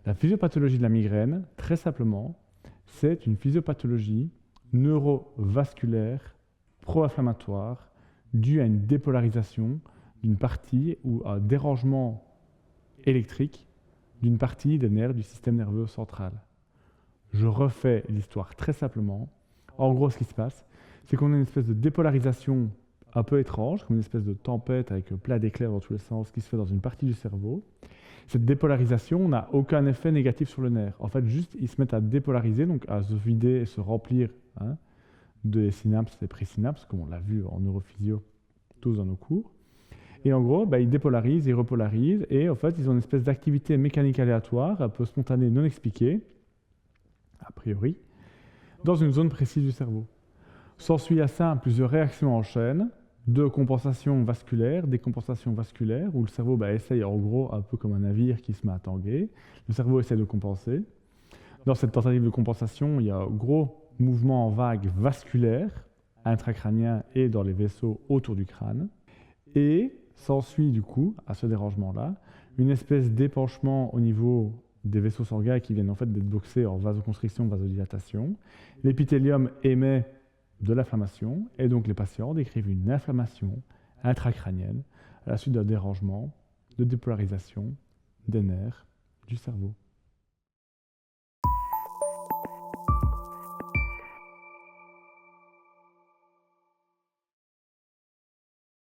La physiopathologie de la migraine, très simplement, c'est une physiopathologie neurovasculaire pro-inflammatoire due à une dépolarisation d'une partie ou à un dérangement électrique d'une partie des nerfs du système nerveux central. Je refais l'histoire très simplement. En gros, ce qui se passe, c'est qu'on a une espèce de dépolarisation un peu étrange, comme une espèce de tempête avec plein d'éclairs dans tous les sens qui se fait dans une partie du cerveau. Cette dépolarisation n'a aucun effet négatif sur le nerf. En fait, juste, ils se mettent à dépolariser, donc à se vider et se remplir de synapses et présynapses, comme on l'a vu en neurophysio tous dans nos cours. Et en gros, ils dépolarisent, ils repolarisent, et en fait, ils ont une espèce d'activité mécanique aléatoire, un peu spontanée, non expliquée, a priori, dans une zone précise du cerveau. S'ensuit à ça plusieurs réactions en chaîne, de compensation vasculaire, décompensation vasculaire, où le cerveau essaye en gros, un peu comme un navire qui se met à tanguer, le cerveau essaie de compenser. Dans cette tentative de compensation, il y a un gros mouvement en vague vasculaire, intracrânien et dans les vaisseaux autour du crâne. Et s'ensuit du coup, à ce dérangement-là, une espèce d'épanchement au niveau des vaisseaux sanguins qui viennent en fait d'être boxés en vasoconstriction, vasodilatation. L'épithélium émet de l'inflammation et donc les patients décrivent une inflammation intracrânienne à la suite d'un dérangement de dépolarisation des nerfs du cerveau.